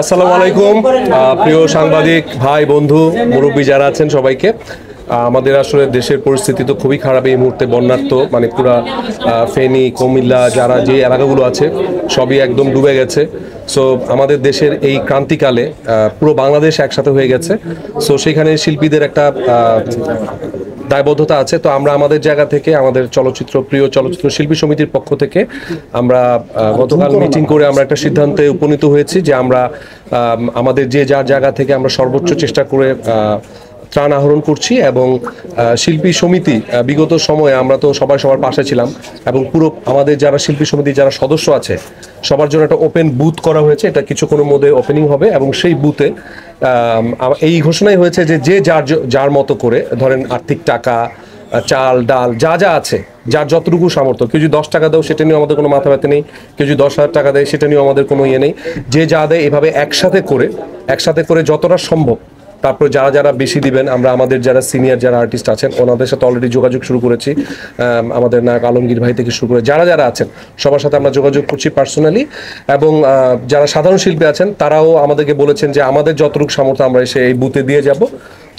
আসসালামু আলাইকুম প্রিয় সাংবাদিক ভাই বন্ধু মুরব্বী যারা আছেন সবাইকে। আমাদের আসলে দেশের পরিস্থিতি তো খুবই খারাপ এই মুহূর্তে, বন্যার্ত মানে পুরা ফেনী কুমিল্লা যারা যে এলাকাগুলো আছে সবই একদম ডুবে গেছে। সো আমাদের দেশের এই ক্রান্তিকালে পুরো বাংলাদেশ একসাথে হয়ে গেছে। সো সেখানে শিল্পীদের একটা দায়বদ্ধতা আছে। তো আমরা আমাদের জায়গা থেকে আমাদের প্রিয় চলচ্চিত্র শিল্পী সমিতির পক্ষ থেকে আমরা গতকাল মিটিং করে আমরা একটা সিদ্ধান্তে উপনীত হয়েছি যে আমরা আমাদের যে যার জায়গা থেকে আমরা সর্বোচ্চ চেষ্টা করে ত্রাণ আহরণ করছি এবং শিল্পী সমিতি বিগত সময়ে আমরা তো সবার পাশে ছিলাম এবং পুরো আমাদের যারা শিল্পী সমিতির যারা সদস্য আছে সবার জন্য একটা ওপেন বুথ করা হয়েছে। এটা কিছুক্ষণের মধ্যে ওপেনিং হবে এবং সেই বুথে এই ঘোষণাই হয়েছে যে যে যার মতো করে ধরেন আর্থিক টাকা চাল ডাল যা যা আছে যার যতটুকু সামর্থ্য, কেউ যদি 10 টাকা দাও সেটা নিয়ে আমাদের কোনো মাথা ব্যথা নেই, কেউ যদি 10,000 টাকা দেয় সেটা নিয়ে আমাদের কোনো ইয়ে নেই। যে যা দেয় এভাবে একসাথে করে যতটা সম্ভব। তারপর যারা যারা বেশি দিবেন আমরা আমাদের যারা সিনিয়র যারা আর্টিস্ট আছেন ওনাদের সাথে অলরেডি যোগাযোগ শুরু করেছি। আমাদের নায়ক আলমগীর ভাই থেকে শুরু করে যারা যারা আছেন সবার সাথে আমরা যোগাযোগ করছি পার্সোনালি। এবং যারা সাধারণ শিল্পী আছেন তারাও আমাদেরকে বলেছেন যে আমাদের যতটুকু সামর্থ্য আমরা এসে এই বুথে দিয়ে যাব।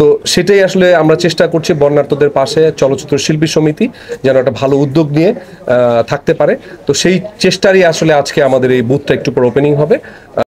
তো সেটাই আসলে আমরা চেষ্টা করছি বন্যার্তদের পাশে চলচ্চিত্র শিল্পী সমিতি যেন একটা ভালো উদ্যোগ নিয়ে থাকতে পারে। তো সেই চেষ্টারই আসলে আজকে আমাদের এই বুথটা একটু পর ওপেনিং হবে।